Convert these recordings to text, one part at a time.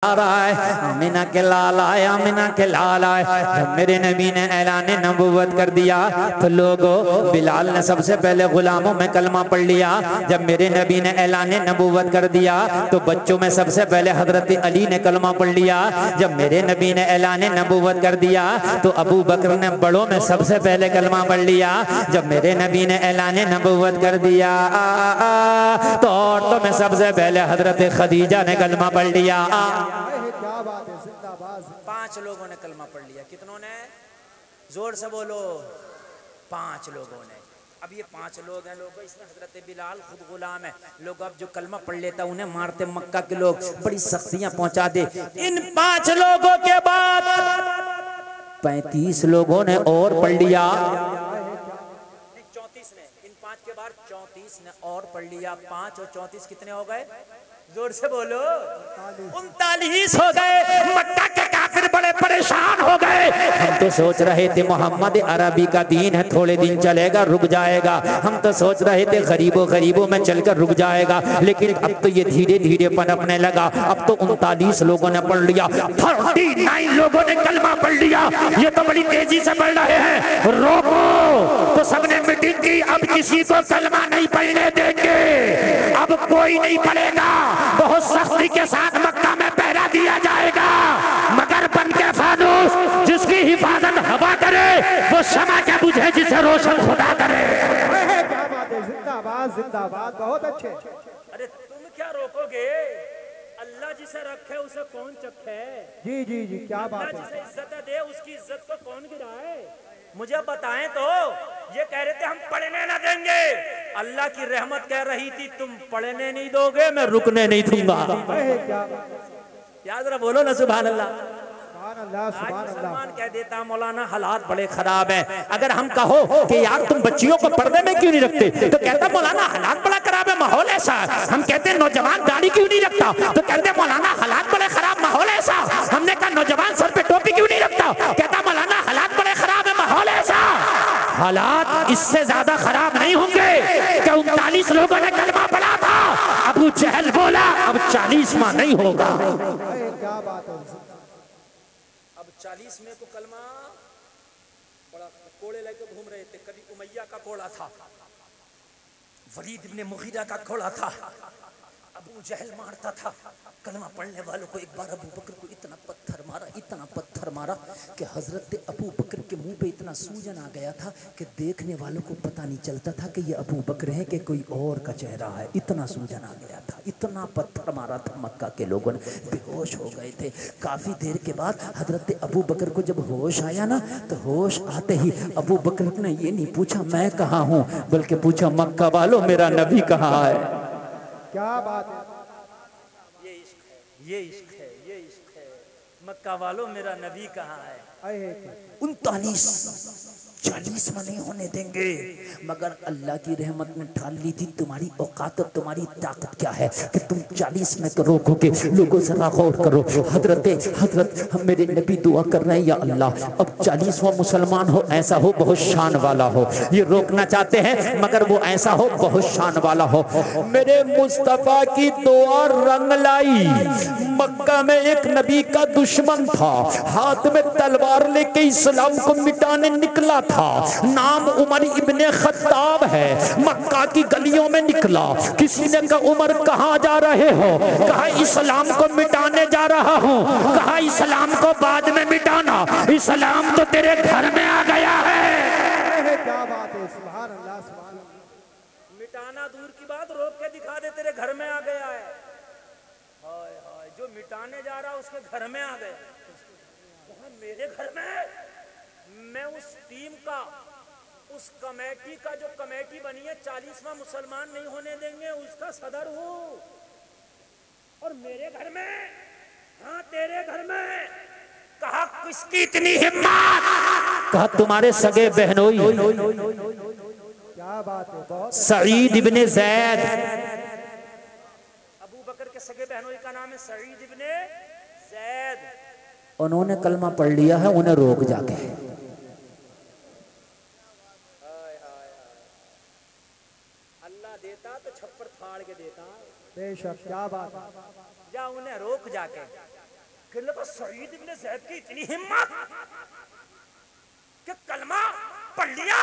आ रहा है आमिना के लाल आए, आमिना के लाल आए। जब मेरे नबी ने ऐलान नबूवत कर दिया तो लोगों, बिलाल ने सबसे पहले गुलामों में कलमा पढ़ लिया। जब मेरे नबी ने ऐलान नबूवत कर दिया तो बच्चों में सबसे पहले हजरत अली ने कलमा पढ़ लिया। जब मेरे नबी ने ऐलान नबूवत कर दिया तो अबू बकर ने बड़ों में सबसे पहले कलमा पढ़ लिया। जब मेरे नबी ने ऐलान नबूवत कर दिया तो औरतों में सबसे पहले हजरत खदीजा ने कलमा पढ़ लिया। क्या बात है, जिंदाबाद। 5 लोगों ने कलमा पढ़ लिया। कितनों ने? जोर से बोलो। 5 लोगों ने। अब ये 5 लोग हैं लोगों, इसमें हजरत बिलाल खुद गुलाम है। लोग अब जो कलमा पढ़ लेता उन्हें मारते मक्का के लोग, बड़ी सख्तियां पहुंचा दे। इन 5 लोगों के बाद 35 लोगों ने और पढ़ लिया। 34 ने, इन 5 के बाद 34 ने और पढ़ लिया। 5 और 34 कितने हो गए? जोर से बोलो। 39 हो गए। मक्का के काफिर बड़े परेशान हो गए। हम तो सोच रहे थे मोहम्मद अरबी का दीन है, थोड़े दिन चलेगा रुक जाएगा। हम तो सोच रहे थे गरीबों में चलकर रुक जाएगा, लेकिन अब तो ये धीरे धीरे पनपने लगा। अब तो 39 लोगों ने पढ़ लिया, 39 लोगों ने कलमा पढ़ लिया। ये तो बड़ी तेजी से पढ़ रहे हैं। रोको तो सबने मीटिंग की, अब किसी को कलमा नहीं पढ़ने देंगे, अब कोई नहीं पढ़ेगा। बहुत सख्ती के साथ मक्का में पहरा दिया जाएगा, मगर बन के फानूस जिसकी हिफाजत हवा करे वो शमा क्या बुझे जिसे रोशन खुदा करे। क्या बात है, जिंदाबाद जिंदाबाद, बहुत अच्छे। अरे तुम क्या रोकोगे? अल्लाह जिसे रखे उसे कौन चखे? जी जी जी, क्या बात है। जिसे इज्जत दे उसकी इज्जत को कौन गिराए? मुझे बताएं तो। ये कह रहे थे हम पढ़ने ना देंगे, अल्लाह की रहमत कह रही थी तुम पढ़ने नहीं दोगे मैं रुकने नहीं दूंगा। याद रहा, बोलो ना सुभान अल्लाह। आज मुसलमान कह देता मौलाना हालात बड़े खराब हैं। अगर हम कहो कि यार तुम बच्चियों को पर्दे में क्यों नहीं रखते, तो कहता मौलाना हालात बड़ा खराब है, माहौल ऐसा। हम कहते नौजवान दाढ़ी क्यों नहीं रखता, तो कहते मौलाना हालात बड़े खराब, माहौल ऐसा। हमने कहा नौजवान सर पे टोपी क्यों नहीं रखता, कहता मौलाना हालात बड़े खराब है, माहौल ऐसा। हालात इससे ज्यादा खराब नहीं होंगे कि 39 लोगों ने कलमा पढ़ा था, अबू जहल बोला अब 40वां नहीं होगा। क्या बात है। 40 में को कलमा बड़ा कोड़े लेके घूम रहे थे। कभी उमैया का कोड़ा था, वलीद इब्ने मुगीरा का कोड़ा था, अबू जहल मारता था। कलमा पढ़ने वालों को एक बार अबू बकर को इतना पत्थर मारा कि हजरत अबू बकर के मुंह पे इतना सूजन आ गया था कि देखने वालों को पता नहीं चलता था कि ये अबू बकर है कि कोई और का चेहरा है। इतना सूजन आ गया था, इतना पत्थर मारा था। मक्का के लोगों ने बेहोश हो गए थे। काफी देर के बाद हजरत अबू बकर को जब होश आया ना, तो होश आते ही अबू बकर ने ये नहीं पूछा मैं कहाँ हूँ, बल्कि पूछा मक्का वालों मेरा नबी कहाँ है। क्या बात है। ये इश्क है। मक्का वालों मेरा नबी कहाँ है। 39-40 में नहीं होने देंगे, मगर अल्लाह की रहमत ने ठान ली थी तुम्हारी औकात और तुम्हारी ताकत क्या है कि तुम 40 में तो रोकोगे। लोगों जरा गौर करो। हजरत हम मेरे नबी दुआ कर रहे हैं, या अल्लाह अब 40वां मुसलमान हो, ऐसा हो बहुत शान वाला हो। ये रोकना चाहते हैं मगर वो ऐसा हो बहुत शान वाला हो। मेरे मुस्तफा की दुआ रंग लाई। मक्का में एक नबी का दुश्मन था, हाथ में तलवार लेके इस्लाम को मिटाने निकला था। नाम उमर इब्ने खत्ताब है। मक्का की गलियों में निकला। किसी ने कहा उमर कहाँ जा रहे हो, कहा इस्लाम को मिटाने जा रहा हूँ। कहा इस्लाम को बाद में मिटाना, इस्लाम तो तेरे घर में आ गया है। क्या बात है, सुभान अल्लाह सुभान अल्लाह। मिटाना दूर की बात, रोक के दिखा दे तेरे घर में आ गया है। हाय हाय, जो मिटाने जा रहा उसके घर में आ गया। मेरे घर में मैं उस टीम का, उस कमेटी का, जो कमेटी बनी है 40वां मुसलमान नहीं होने देंगे, उसका सदर हूँ। और मेरे घर में, हाँ तेरे घर में। कहा किसकी इतनी हिम्मत, कहा तुम्हारे सगे बहनोई क्या बात है। बहुत सईद इब्ने ज़ैद। अबू बकर के सगे बहनोई का नाम है सईद इब्ने ज़ैद। उन्होंने कलमा पढ़ लिया है, उन्हें रोक जाके। अल्लाह देता तो छप्पर फाड़ के देता। बेशक, क्या बात है। जा उन्हें रोक जाके। कहने लगा सईद इब्न ज़ैद की इतनी हिम्मत कि कलमा पढ़ लिया।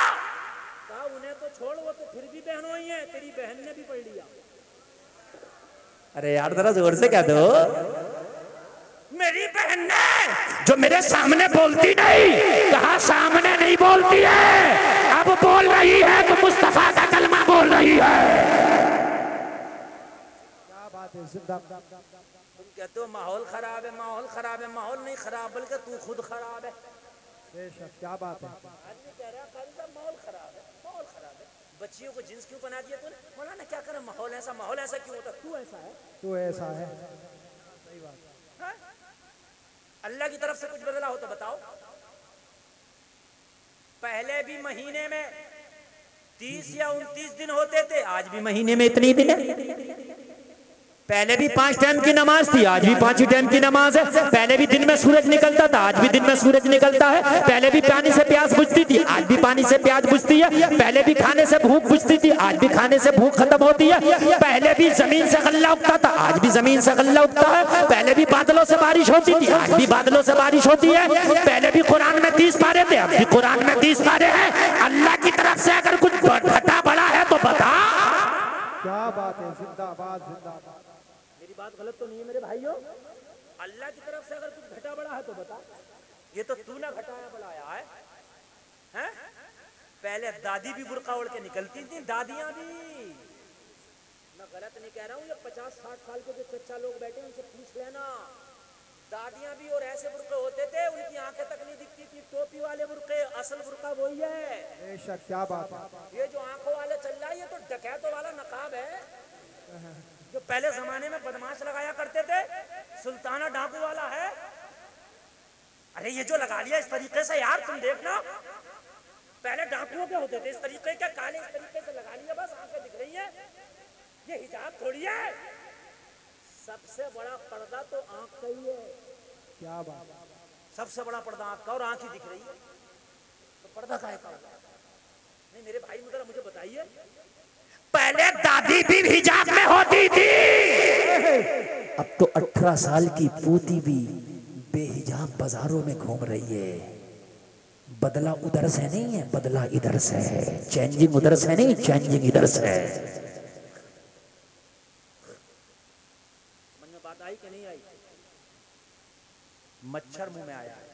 कहा उन्हें तो छोड़, वो तो फिर भी बहनों ही है, तेरी बहन ने भी पढ़ लिया। अरे यार जरा जोर से कह दो। मेरी बहन ने जो मेरे सामने बोलती नहीं, कहा सामने नहीं बोलती है, अब बोल रही है तो मुस्तफा का कलमा बोल रही है। क्या बात है, जिंदाबाद। तुम कहते हो माहौल खराब है, माहौल खराब है। माहौल नहीं खराब बल्कि तू खुद खराब है। बेशक, क्या बात है। आदमी कह रहा है माहौल खराब है, माहौल खराब है। बच्चियों को जिन्स क्यों बना दिया तूने? मौलाना क्या करे, माहौल ऐसा क्यों होता? तू ऐसा है, तू ऐसा है। सही बात है? अल्लाह की तरफ से कुछ बदला हो तो बताओ। पहले भी महीने में 30 या 29 दिन होते थे, आज भी महीने में इतनी दिन है। पहले भी 5 टाइम की नमाज थी, आज भी 5 ही टाइम की नमाज है। पहले भी दिन में सूरज निकलता था, आज भी दिन में सूरज निकलता है। पहले भी पानी से प्यास बुझती थी, आज भी पानी से प्यास बुझती है। पहले भी खाने से भूख बुझती थी, आज भी खाने से भूख खत्म होती है। पहले भी जमीन से गल्ला उगता था, आज भी जमीन से गल्ला उगता है। पहले भी बादलों से बारिश होती थी, आज भी बादलों से बारिश होती है। पहले भी कुरान में 30 पारे थे, अब भी कुरान में 30 पारे हैं। अल्लाह की तरफ से अगर कुछ घटा बड़ा है तो बता। क्या बात है, जिंदाबाद जिंदाबाद। बात गलत तो नहीं है मेरे भाइयों? अल्लाह की तरफ से अगर कुछ घटा बड़ा है तो बता। ये तो तू ना घटाया बढ़ाया है, हैं? पहले दादी भी बुर्का ओढ़ के निकलती थी, दादियां भी। मैं गलत नहीं कह रहा हूँ, ये 50-60 साल के जो चच्चा लोग बैठे हैं उनसे पूछ लेना। दादियां भी और ऐसे बुर्के होते थे, उनकी आंखें तक नहीं दिखती थी। टोपी वाले बुर्के, असल बुर्का वही है। बेशक, क्या बात है। ये जो आंखों वाले चल रहा है, ये तो डकैतों वाला नकाब है, जो पहले जमाने में बदमाश लगाया करते थे। सुल्ताना डाकू वाला है। अरे ये जो लगा लिया इस तरीके से यार, तुम देखना, पहले डाकुओं के होते थे इस तरीके के, काले इस तरीके से लगा लिया, बस आंखें दिख रही है। ये हिजाब थोड़ी है। सबसे बड़ा पर्दा तो आंख का ही है। क्या बात। सबसे बड़ा पर्दा आंख का, और आंख ही दिख रही है तो पर्दा काहे का? नहीं मेरे भाई मतलब मुझे बताइए, पहले दादी भी हिजाब में होती थी, अब तो 18 साल की पोती भी बेहिजाब बाजारों में घूम रही है। बदला उधर से नहीं है, बदला इधर से है। चेंजिंग उधर से नहीं, चेंजिंग इधर से है। समझ में बात आई कि नहीं आई? मच्छर मुंह में आया है।